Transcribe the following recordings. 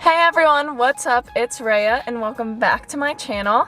Hey everyone, what's up? It's Raya and welcome back to my channel.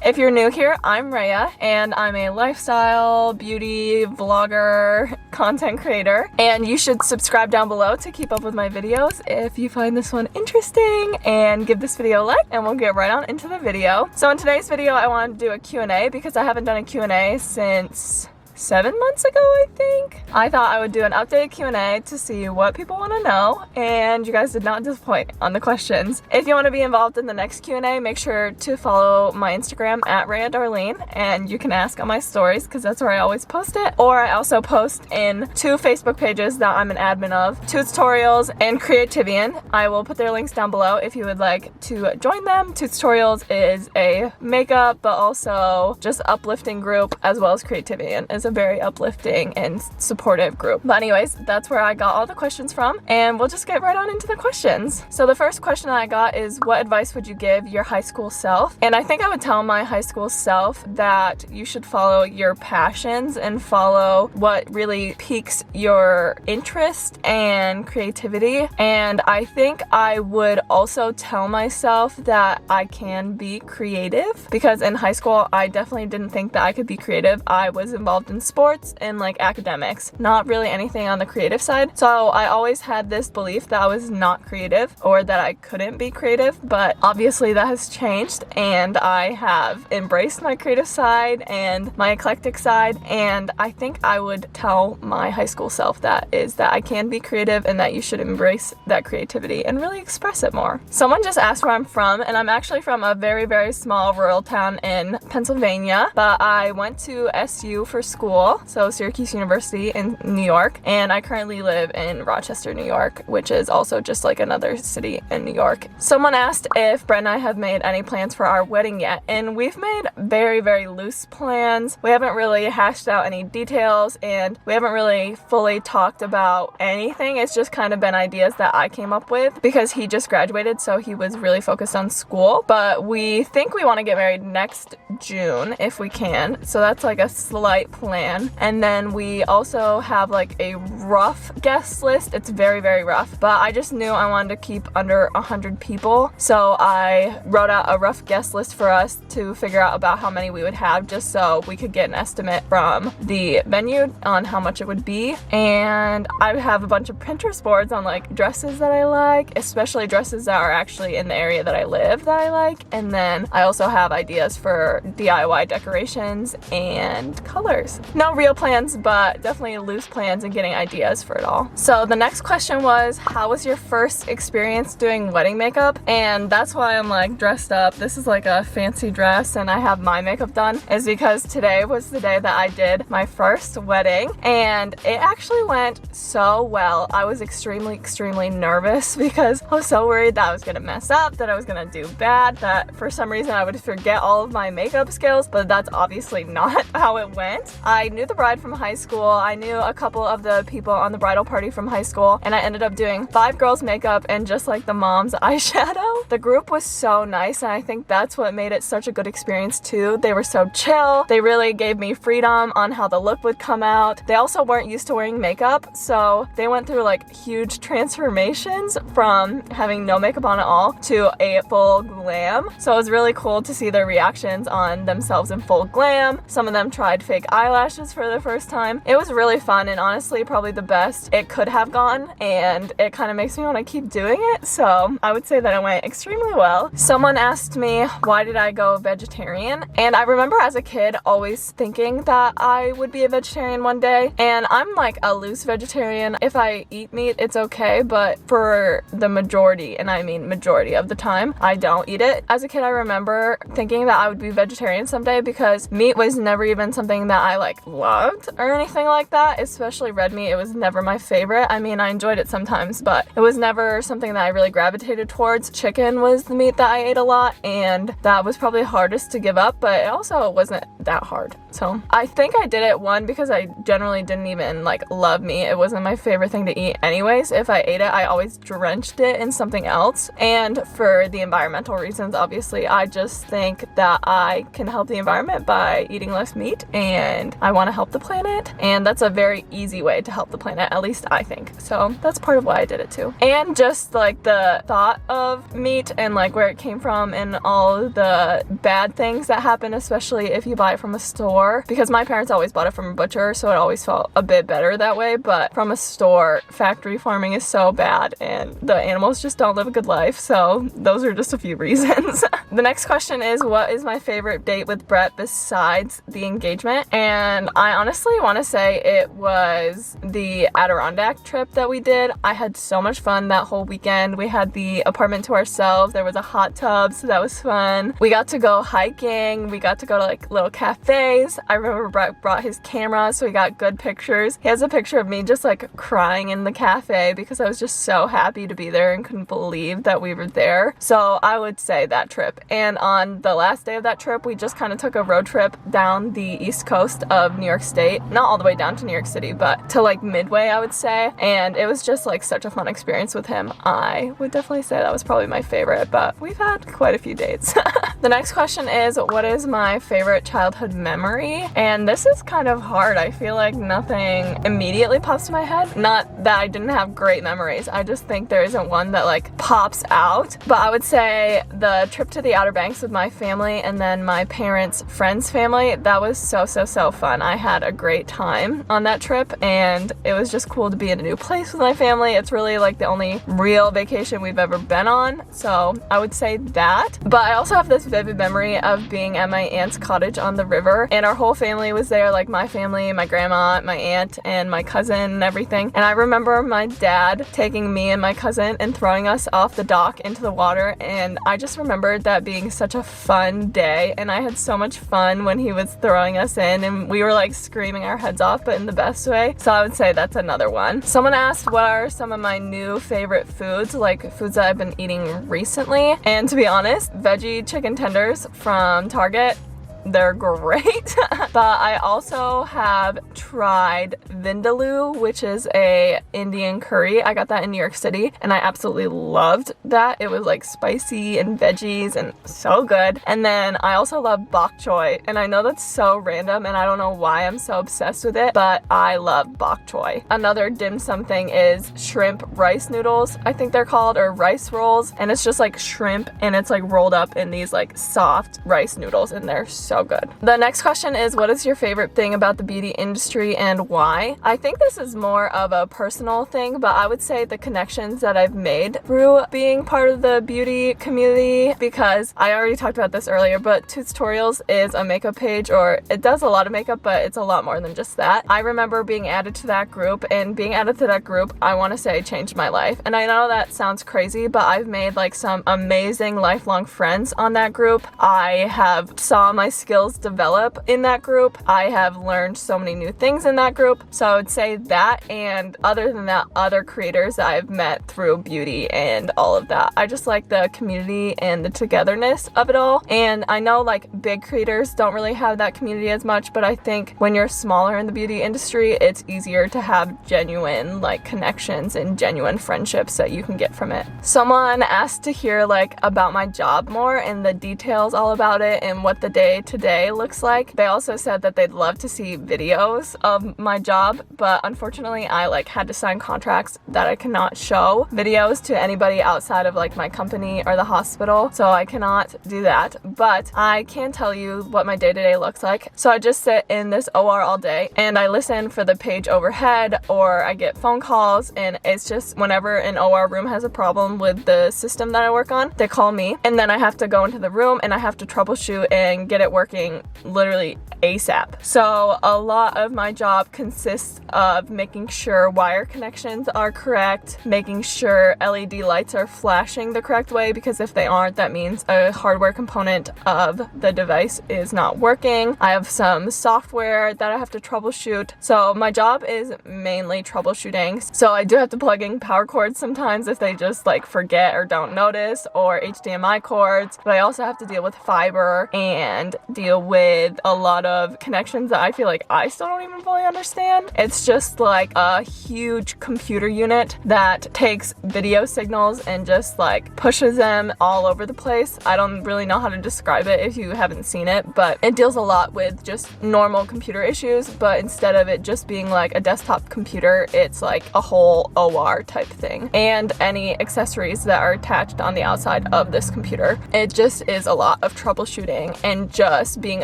If you're new here, I'm Raya and I'm a lifestyle, beauty, vlogger, content creator, and you should subscribe down below to keep up with my videos if you find this one interesting, and give this video a like and we'll get right on into the video. So in today's video I wanted to do a Q&A because I haven't done a Q&A since 7 months ago, I think. I thought I would do an updated Q&A to see what people want to know, and you guys did not disappoint on the questions. If you want to be involved in the next Q&A, make sure to follow my Instagram at RayaDarlene, and you can ask on my stories because that's where I always post it. Or I also post in 2 Facebook pages that I'm an admin of, Tutorials and Creativian. I will put their links down below if you would like to join them. Tutorials is a makeup but also just uplifting group, as well as Creativian is a very uplifting and supportive group. But anyways, that's where I got all the questions from, and we'll just get right on into the questions. So the first question I got is, what advice would you give your high school self? And I think I would tell my high school self that you should follow your passions and follow what really piques your interest and creativity. And I think I would also tell myself that I can be creative, because in high school I definitely didn't think that I could be creative. I was involved in sports and like academics, not really anything on the creative side. So I always had this belief that I was not creative or that I couldn't be creative, but obviously that has changed and I have embraced my creative side and my eclectic side, and I think I would tell my high school self that I can be creative and that you should embrace that creativity and really express it more. Someone just asked where I'm from, and I'm actually from a very, very small rural town in Pennsylvania, but I went to SU for school, so Syracuse University in New York, and I currently live in Rochester, New York, which is also just like another city in New York. Someone asked if Brett and I have made any plans for our wedding yet, and we've made very, very loose plans. We haven't really hashed out any details, and we haven't really fully talked about anything. It's just kind of been ideas that I came up with because he just graduated, so he was really focused on school. But we think we want to get married next June if we can, so that's like a slight plan. And then we also have like a rough guest list. It's very, very rough, but I just knew I wanted to keep under 100 people, so I wrote out a rough guest list for us to figure out about how many we would have, just so we could get an estimate from the venue on how much it would be. And I have a bunch of Pinterest boards on like dresses that I like, especially dresses that are actually in the area that I live that I like. And then I also have ideas for DIY decorations and colors. No real plans, but definitely loose plans and getting ideas for it all. So the next question was, how was your first experience doing wedding makeup? And that's why I'm like dressed up. This is like a fancy dress and I have my makeup done, is because today was the day that I did my first wedding, and it actually went so well. I was extremely nervous because I was so worried that I was gonna mess up, that I was gonna do bad, that for some reason I would forget all of my makeup skills, but that's obviously not how it went. I knew the bride from high school, I knew a couple of the people on the bridal party from high school, and I ended up doing 5 girls makeup and just like the mom's eyeshadow. The group was so nice, and I think that's what made it such a good experience too. They were so chill. They really gave me freedom on how the look would come out. They also weren't used to wearing makeup, so they went through like huge transformations from having no makeup on at all to a full glam. So it was really cool to see their reactions on themselves in full glam. Some of them tried fake eyelashes for the first time. It was really fun, and honestly probably the best it could have gone, and it kind of makes me want to keep doing it, so I would say that it went extremely well. Someone asked me why did I go vegetarian, and I remember as a kid always thinking that I would be a vegetarian one day, and I'm like a loose vegetarian. If I eat meat it's okay, but for the majority, and I mean majority of the time, I don't eat it. As a kid I remember thinking that I would be vegetarian someday because meat was never even something that I like loved or anything like that, especially red meat. It was never my favorite. I mean, I enjoyed it sometimes, but it was never something that I really gravitated towards. Chicken was the meat that I ate a lot, and that was probably hardest to give up, but it also wasn't that hard. So I think I did it, one, because I generally didn't even like love meat. It wasn't my favorite thing to eat anyways. If I ate it, I always drenched it in something else. And for the environmental reasons, obviously, I just think that I can help the environment by eating less meat and and I want to help the planet, and that's a very easy way to help the planet, at least I think. So that's part of why I did it too. And just like the thought of meat and like where it came from and all the bad things that happen, especially if you buy it from a store, because my parents always bought it from a butcher, so it always felt a bit better that way. But from a store, factory farming is so bad and the animals just don't live a good life. So those are just a few reasons. The next question is, what is my favorite date with Brett besides the engagement? And I honestly want to say it was the Adirondack trip that we did. I had so much fun that whole weekend. We had the apartment to ourselves. There was a hot tub, so that was fun. We got to go hiking. We got to go to like little cafes. I remember Brett brought his camera, so we got good pictures. He has a picture of me just like crying in the cafe because I was just so happy to be there and couldn't believe that we were there. So I would say that trip. And on the last day of that trip, we just kind of took a road trip down the east coast of New York State. Not all the way down to New York City, but to like Midway, I would say. And it was just like such a fun experience with him. I would definitely say that was probably my favorite, but we've had quite a few dates. The next question is, what is my favorite childhood memory? And this is kind of hard. I feel like nothing immediately pops to my head. Not that I didn't have great memories. I just think there isn't one that like pops out. But I would say the trip to the Outer Banks with my family and then my parents' friends' family, that was so fun. I had a great time on that trip and it was just cool to be in a new place with my family. It's really like the only real vacation we've ever been on. So I would say that. But I also have this vivid memory of being at my aunt's cottage on the river and our whole family was there, like my family, my grandma, my aunt, and my cousin and everything. And I remember my dad taking me and my cousin and throwing us off the dock into the water, and I just remembered that being such a fun day, and I had so much fun when he was throwing us in and we were like screaming our heads off, but in the best way. So I would say that's another one. Someone asked what are some of my new favorite foods, like foods that I've been eating recently, and to be honest, veggie chicken tenders from Target, they're great. But I also have tried vindaloo, which is a Indian curry. I got that in New York City and I absolutely loved that. It was like spicy and veggies and so good. And then I also love bok choy, and I know that's so random and I don't know why I'm so obsessed with it, but I love bok choy. Another dim sum thing is shrimp rice noodles, I think they're called, or rice rolls, and it's just like shrimp and it's like rolled up in these like soft rice noodles and they're so good. The next question is, what is your favorite thing about the beauty industry and why? I think this is more of a personal thing, but I would say the connections that I've made through being part of the beauty community, because I already talked about this earlier, but Tutorials is a makeup page, or it does a lot of makeup, but it's a lot more than just that. I remember being added to that group, and being added to that group, I want to say changed my life. And I know that sounds crazy, but I've made like some amazing lifelong friends on that group. I have saw my skills develop in that group. I have learned so many new things in that group. So I would say that, and other than that, other creators that I've met through beauty and all of that. I just like the community and the togetherness of it all. And I know like big creators don't really have that community as much, but I think when you're smaller in the beauty industry, it's easier to have genuine like connections and genuine friendships that you can get from it. Someone asked to hear like about my job more and the details all about it and what the day-to-day looks like. They also said that they'd love to see videos of my job, but unfortunately I like had to sign contracts that I cannot show videos to anybody outside of like my company or the hospital, so I cannot do that. But I can tell you what my day-to-day looks like. So I just sit in this OR all day and I listen for the page overhead, or I get phone calls, and it's just whenever an OR room has a problem with the system that I work on, they call me, and then I have to go into the room and I have to troubleshoot and get it working literally ASAP. So a lot of my job consists of making sure wire connections are correct, making sure LED lights are flashing the correct way, because if they aren't, that means a hardware component of the device is not working. I have some software that I have to troubleshoot. So my job is mainly troubleshooting. So I do have to plug in power cords sometimes if they just like forget or don't notice, or HDMI cords, but I also have to deal with fiber and deal with a lot of of connections that I feel like I still don't even fully understand. It's just like a huge computer unit that takes video signals and just like pushes them all over the place. I don't really know how to describe it if you haven't seen it, but it deals a lot with just normal computer issues, but instead of it just being like a desktop computer, it's like a whole OR type thing, and any accessories that are attached on the outside of this computer. It just is a lot of troubleshooting and just being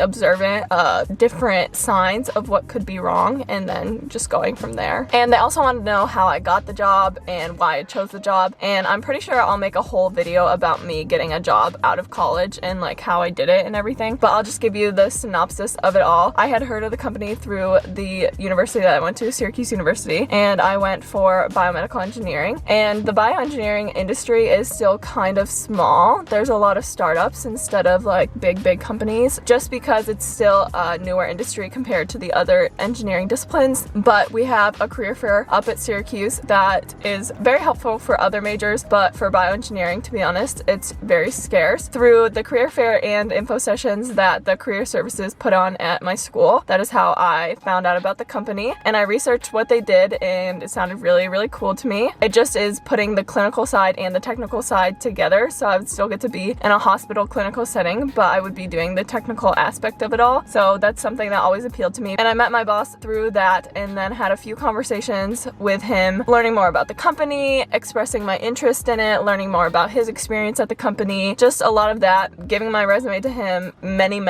observant of different signs of what could be wrong and then just going from there. And they also want to know how I got the job and why I chose the job, and I'm pretty sure I'll make a whole video about me getting a job out of college and like how I did it and everything, but I'll just give you the synopsis of it all. I had heard of the company through the university that I went to, Syracuse University, and I went for biomedical engineering, and the bioengineering industry is still kind of small. There's a lot of startups instead of like big companies, just because it's still a newer industry compared to the other engineering disciplines. But we have a career fair up at Syracuse that is very helpful for other majors, but for bioengineering, to be honest, it's very scarce. Through the career fair and info sessions that the career services put on at my school, that is how I found out about the company, and I researched what they did, and it sounded really cool to me. It just is putting the clinical side and the technical side together, so I would still get to be in a hospital clinical setting, but I would be doing the technical aspect of it all. So that's something that always appealed to me, and I met my boss through that, and then had a few conversations with him, learning more about the company, expressing my interest in it, learning more about his experience at the company, just a lot of that, giving my resume to him many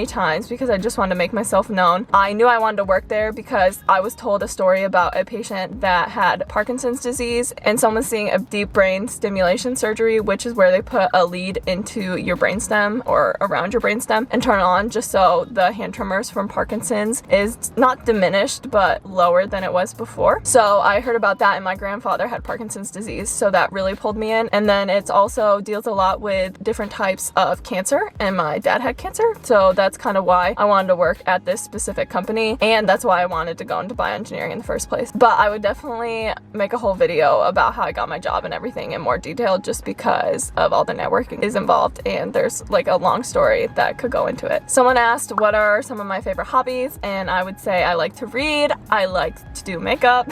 times because I just wanted to make myself known. I knew I wanted to work there because I was told a story about a patient that had Parkinson's disease, and someone seeing a deep brain stimulation surgery, which is where they put a lead into your brainstem or around your brainstem and turn it on just so the hand tremors from Parkinson's is not diminished but lower than it was before. So I heard about that, and my grandfather had Parkinson's disease, so that really pulled me in. And then it's also deals a lot with different types of cancer, and my dad had cancer, so that's kind of why I wanted to work at this specific company, and that's why I wanted to go into bioengineering in the first place. But I would definitely make a whole video about how I got my job and everything in more detail, just because of all the networking is involved, and there's like a long story that could go into it. Someone asked what are some of my favorite hobbies, and I would say I like to read, I like to do makeup,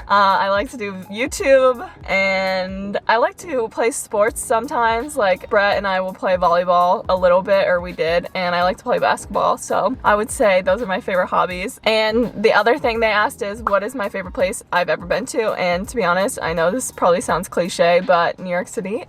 I like to do YouTube, and I like to play sports sometimes. Like Brett and I will play volleyball a little bit, or we did, and I like to play basketball. So I would say those are my favorite hobbies. And the other thing they asked is what is my favorite place I've ever been to, and to be honest, I know this probably sounds cliche, but New York City.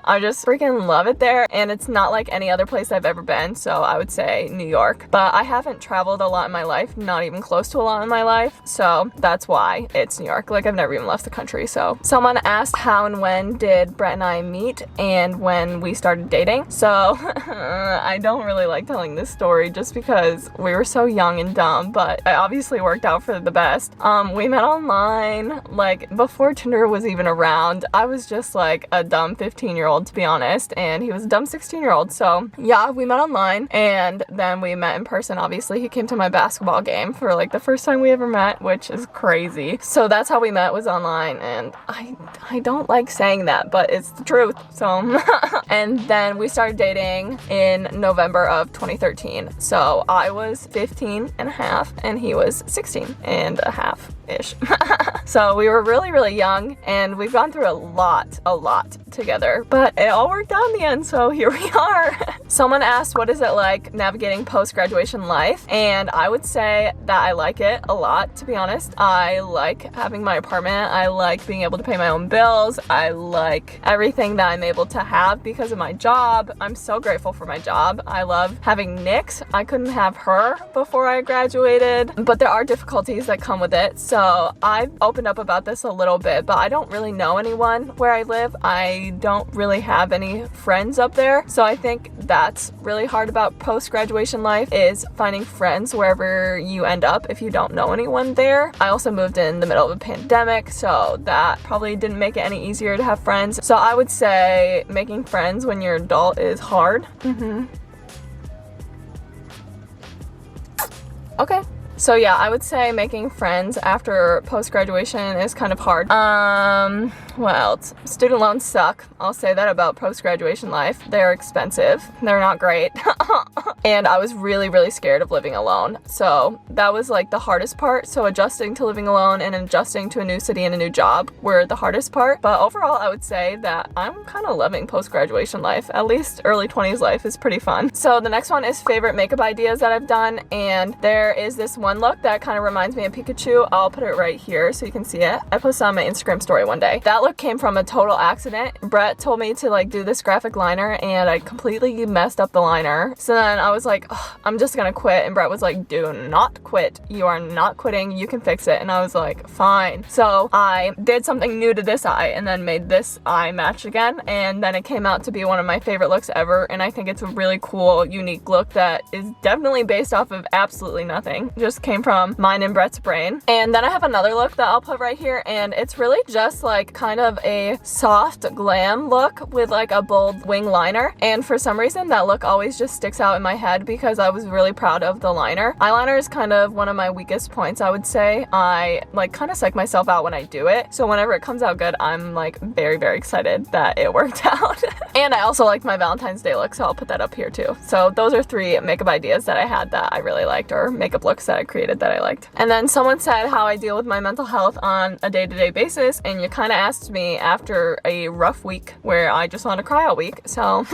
I just freaking love it there, and it's not like any other place I've ever been, so I would say New York. But I haven't traveled a lot in my life, not even close to a lot in my life, so that's why it's New York. Like, I've never even left the country. So someone asked how and when did Brett and I meet and when we started dating. So I don't really like telling this story just because we were so young and dumb, but it obviously worked out for the best. We met online, like before Tinder was even around. I was just like a dumb 15-year-old, to be honest, and he was a dumb 16-year-old. So yeah, we met online, and then we met in person. Obviously, he came to my basketball game for like the first time we ever met, which is crazy. So that's how we met, was online, and I don't like saying that, but it's the truth. So and then we started dating in November of 2013. So I was 15 and a half and he was 16 and a half ish. So we were really young, and we've gone through a lot together, but it all worked out in the end, so here we are. Someone asked what is it like navigating post-graduation life, and I would say that I like it a lot, to be honest. I like having my apartment, I like being able to pay my own bills, I like everything that I'm able to have because of my job. I'm so grateful for my job. I love having Nix. I couldn't have her before I graduated, but there are difficulties that come with it. So I've opened up about this a little bit, but I don't really know anyone where I live. I don't really have any friends up there. So I think that's really hard about post-graduation life, is finding friends wherever you end up if you don't know anyone there. I also moved in the middle of a pandemic, so that probably didn't make it any easier to have friends. So I would say making friends when you're an adult is hard. Okay. So yeah, I would say making friends after post-graduation is kind of hard. What else? Student loans suck. I'll say that about post-graduation life. They're expensive. They're not great. And I was really, really scared of living alone. So that was like the hardest part. So adjusting to living alone and adjusting to a new city and a new job were the hardest part. But overall, I would say that I'm kind of loving post-graduation life. At least early 20s life is pretty fun. So the next one is favorite makeup ideas that I've done. And there is this one look that kind of reminds me of Pikachu. I'll put it right here so you can see it. I posted on my Instagram story one day. That look came from a total accident. Brett told me to like do this graphic liner and I completely messed up the liner. So then I was like, I'm just gonna quit. And Brett was like, do not quit. You are not quitting. You can fix it. And I was like, fine. So I did something new to this eye and then made this eye match again. And then it came out to be one of my favorite looks ever. And I think it's a really cool, unique look that is definitely based off of absolutely nothing. Just came from mine and Brett's brain. And then I have another look that I'll put right here. And it's really just like kind of a soft glam look with like a bold wing liner. And for some reason that look always just sticks out in my head because I was really proud of the liner. Eyeliner is kind of one of my weakest points, I would say. I like kind of psych myself out when I do it. So whenever it comes out good, I'm like very, very excited that it worked out. And I also liked my Valentine's Day look, so I'll put that up here too. So those are 3 makeup ideas that I had that I really liked, or makeup looks that I created that I liked. And then someone said how I deal with my mental health on a day-to-day basis, and you kind of asked me after a rough week where I just want to cry all week. So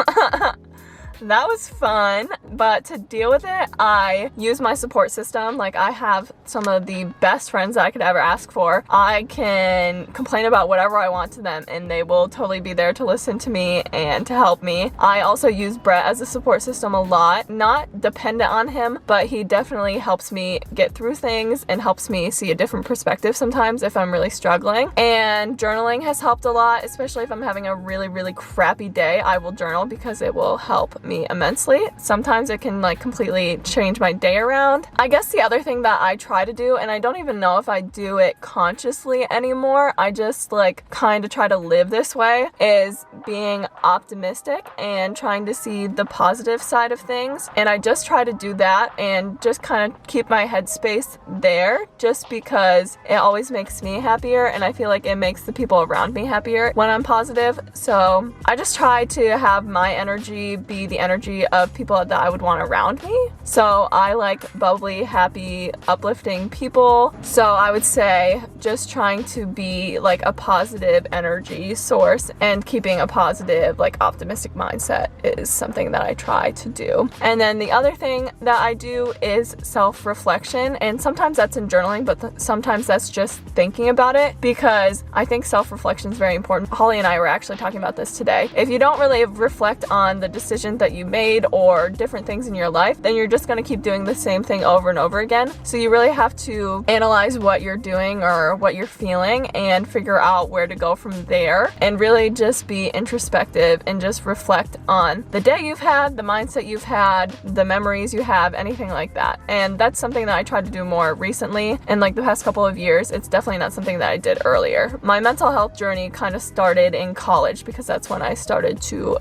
that was fun, but to deal with it, I use my support system. Like, I have some of the best friends that I could ever ask for. I can complain about whatever I want to them, and they will totally be there to listen to me and to help me. I also use Brett as a support system a lot. Not dependent on him, but he definitely helps me get through things and helps me see a different perspective sometimes if I'm really struggling. And journaling has helped a lot, especially if I'm having a really, really crappy day. I will journal because it will help me immensely. Sometimes it can like completely change my day around. I guess the other thing that I try to do, and I don't even know if I do it consciously anymore, I just like kind of try to live this way, is being optimistic and trying to see the positive side of things. And I just try to do that and just kind of keep my headspace there, just because it always makes me happier, and I feel like it makes the people around me happier when I'm positive. So I just try to have my energy be the energy of people that I would want around me. So I like bubbly, happy, uplifting people. So I would say just trying to be like a positive energy source and keeping a positive, like optimistic mindset is something that I try to do. And then the other thing that I do is self-reflection, and sometimes that's in journaling, but sometimes that's just thinking about it, because I think self-reflection is very important. Holly and I were actually talking about this today. If you don't really reflect on the decisions that you made or different things in your life, then you're just going to keep doing the same thing over and over again. So you really have to analyze what you're doing or what you're feeling and figure out where to go from there, and really just be introspective and just reflect on the day you've had, the mindset you've had, the memories you have, anything like that. And that's something that I tried to do more recently in like the past couple of years. It's definitely not something that I did earlier. My mental health journey kind of started in college because that's when I started to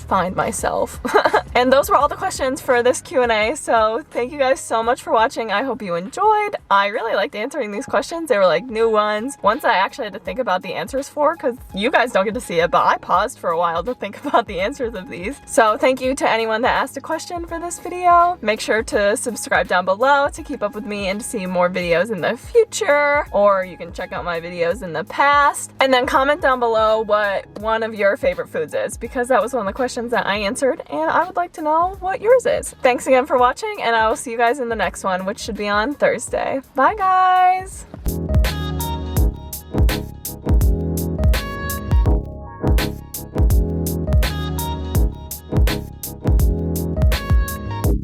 find myself. And those were all the questions for this Q&A. So thank you guys so much for watching. I hope you enjoyed. I really liked answering these questions. They were like new ones I actually had to think about the answers for, because you guys don't get to see it, but I paused for a while to think about the answers of these. So thank you to anyone that asked a question for this video. Make sure to subscribe down below to keep up with me and to see more videos in the future, or you can check out my videos in the past. And then comment down below what one of your favorite foods is, because that was one of the questions that I answered, and I would like to know what yours is. Thanks again for watching, and I will see you guys in the next one, which should be on Thursday. Bye guys!